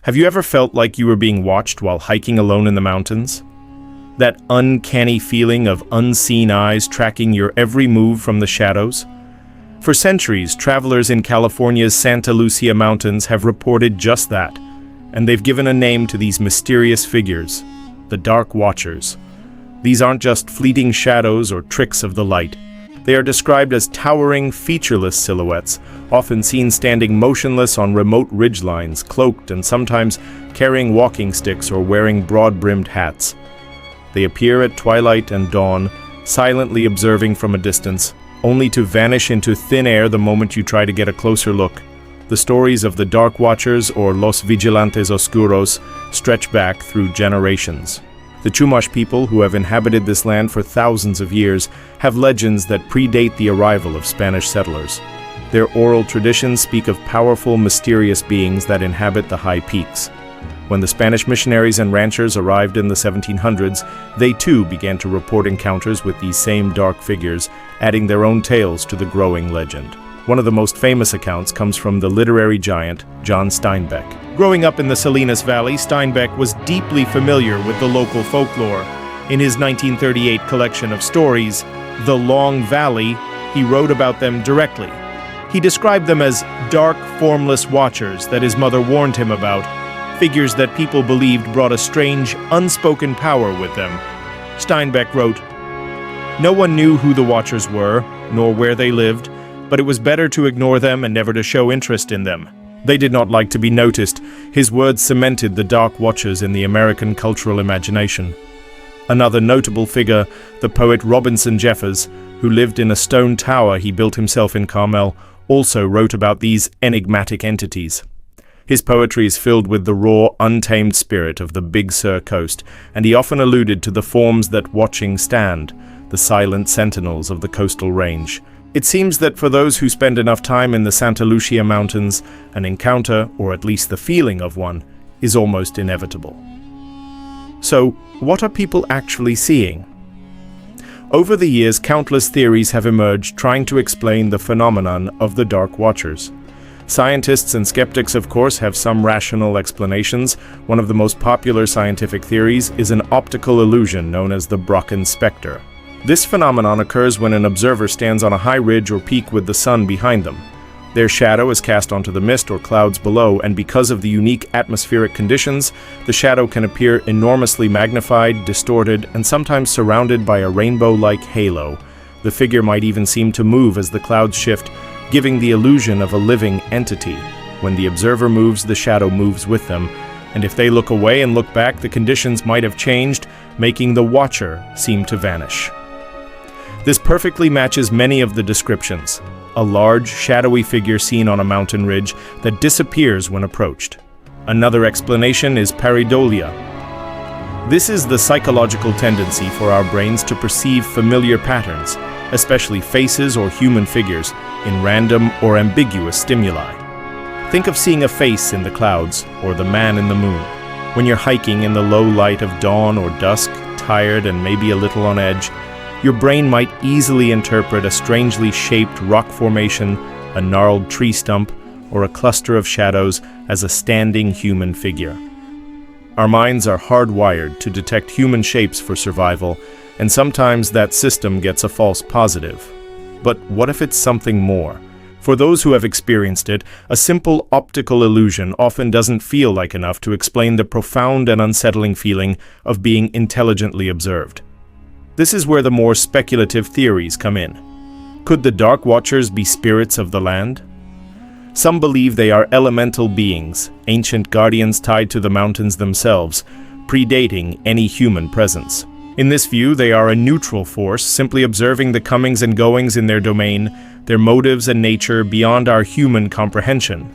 Have you ever felt like you were being watched while hiking alone in the mountains? That uncanny feeling of unseen eyes tracking your every move from the shadows? For centuries, travelers in California's Santa Lucia Mountains have reported just that, and they've given a name to these mysterious figures, the Dark Watchers. These aren't just fleeting shadows or tricks of the light. They are described as towering, featureless silhouettes, often seen standing motionless on remote ridgelines, cloaked and sometimes carrying walking sticks or wearing broad-brimmed hats. They appear at twilight and dawn, silently observing from a distance, only to vanish into thin air the moment you try to get a closer look. The stories of the Dark Watchers, or Los Vigilantes Oscuros, stretch back through generations. The Chumash people, who have inhabited this land for thousands of years, have legends that predate the arrival of Spanish settlers. Their oral traditions speak of powerful, mysterious beings that inhabit the high peaks. When the Spanish missionaries and ranchers arrived in the 1700s, they too began to report encounters with these same dark figures, adding their own tales to the growing legend. One of the most famous accounts comes from the literary giant John Steinbeck. Growing up in the Salinas Valley, Steinbeck was deeply familiar with the local folklore. In his 1938 collection of stories, The Long Valley, he wrote about them directly. He described them as dark, formless watchers that his mother warned him about, figures that people believed brought a strange, unspoken power with them. Steinbeck wrote, "No one knew who the watchers were, nor where they lived, but it was better to ignore them and never to show interest in them. They did not like to be noticed." His words cemented the Dark Watchers in the American cultural imagination. Another notable figure, the poet Robinson Jeffers, who lived in a stone tower he built himself in Carmel, also wrote about these enigmatic entities. His poetry is filled with the raw, untamed spirit of the Big Sur coast, and he often alluded to the forms that watching stand, the silent sentinels of the coastal range. It seems that for those who spend enough time in the Santa Lucia Mountains, an encounter, or at least the feeling of one, is almost inevitable. So, what are people actually seeing? Over the years, countless theories have emerged trying to explain the phenomenon of the Dark Watchers. Scientists and skeptics, of course, have some rational explanations. One of the most popular scientific theories is an optical illusion known as the Brocken specter. This phenomenon occurs when an observer stands on a high ridge or peak with the sun behind them. Their shadow is cast onto the mist or clouds below, and because of the unique atmospheric conditions, the shadow can appear enormously magnified, distorted, and sometimes surrounded by a rainbow-like halo. The figure might even seem to move as the clouds shift, giving the illusion of a living entity. When the observer moves, the shadow moves with them, and if they look away and look back, the conditions might have changed, making the watcher seem to vanish. This perfectly matches many of the descriptions. A large, shadowy figure seen on a mountain ridge that disappears when approached. Another explanation is pareidolia. This is the psychological tendency for our brains to perceive familiar patterns, especially faces or human figures, in random or ambiguous stimuli. Think of seeing a face in the clouds or the man in the moon. When you're hiking in the low light of dawn or dusk, tired and maybe a little on edge, your brain might easily interpret a strangely shaped rock formation, a gnarled tree stump, or a cluster of shadows as a standing human figure. Our minds are hardwired to detect human shapes for survival, and sometimes that system gets a false positive. But what if it's something more? For those who have experienced it, a simple optical illusion often doesn't feel like enough to explain the profound and unsettling feeling of being intelligently observed. This is where the more speculative theories come in. Could the Dark Watchers be spirits of the land? Some believe they are elemental beings, ancient guardians tied to the mountains themselves, predating any human presence. In this view, they are a neutral force, simply observing the comings and goings in their domain, their motives and nature beyond our human comprehension.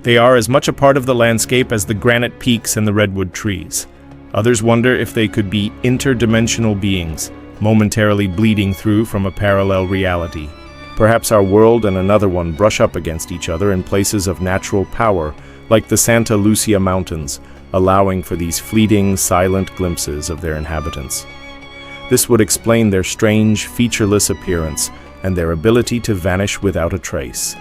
They are as much a part of the landscape as the granite peaks and the redwood trees. Others wonder if they could be interdimensional beings, momentarily bleeding through from a parallel reality. Perhaps our world and another one brush up against each other in places of natural power, like the Santa Lucia Mountains, allowing for these fleeting, silent glimpses of their inhabitants. This would explain their strange, featureless appearance and their ability to vanish without a trace.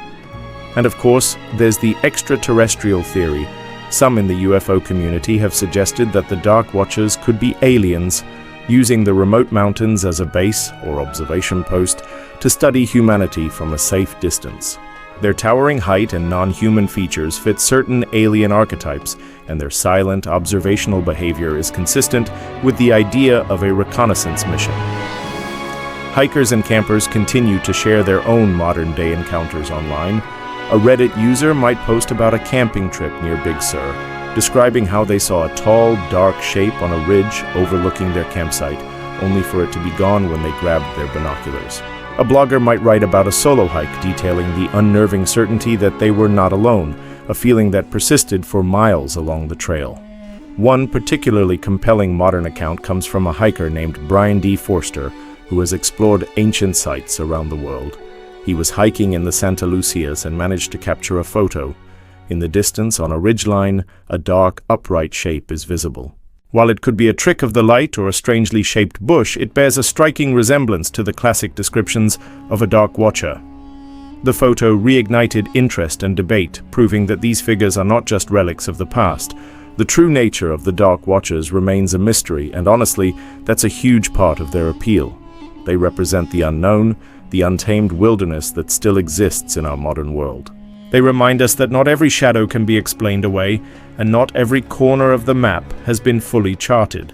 And of course, there's the extraterrestrial theory. Some in the UFO community have suggested that the Dark Watchers could be aliens, using the remote mountains as a base or observation post to study humanity from a safe distance. Their towering height and non-human features fit certain alien archetypes, and their silent, observational behavior is consistent with the idea of a reconnaissance mission. Hikers and campers continue to share their own modern-day encounters online. A Reddit user might post about a camping trip near Big Sur, describing how they saw a tall, dark shape on a ridge overlooking their campsite, only for it to be gone when they grabbed their binoculars. A blogger might write about a solo hike detailing the unnerving certainty that they were not alone, a feeling that persisted for miles along the trail. One particularly compelling modern account comes from a hiker named Brian D. Forster, who has explored ancient sites around the world. He was hiking in the Santa Lucias and managed to capture a photo. In the distance, on a ridgeline, a dark, upright shape is visible. While it could be a trick of the light or a strangely shaped bush, it bears a striking resemblance to the classic descriptions of a Dark Watcher. The photo reignited interest and debate, proving that these figures are not just relics of the past. The true nature of the Dark Watchers remains a mystery, and honestly, that's a huge part of their appeal. They represent the unknown, the untamed wilderness that still exists in our modern world. They remind us that not every shadow can be explained away, and not every corner of the map has been fully charted.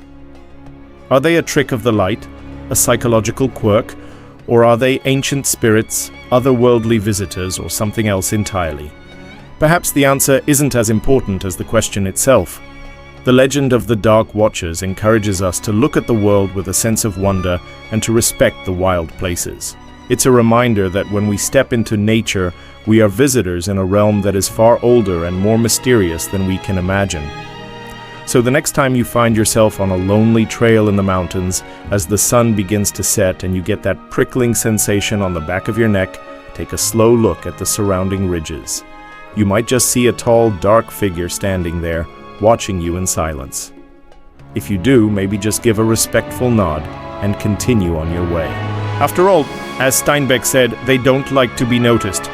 Are they a trick of the light, a psychological quirk, or are they ancient spirits, otherworldly visitors, or something else entirely? Perhaps the answer isn't as important as the question itself. The legend of the Dark Watchers encourages us to look at the world with a sense of wonder and to respect the wild places. It's a reminder that when we step into nature, we are visitors in a realm that is far older and more mysterious than we can imagine. So the next time you find yourself on a lonely trail in the mountains, as the sun begins to set and you get that prickling sensation on the back of your neck, take a slow look at the surrounding ridges. You might just see a tall, dark figure standing there, watching you in silence. If you do, maybe just give a respectful nod and continue on your way. After all, as Steinbeck said, they don't like to be noticed.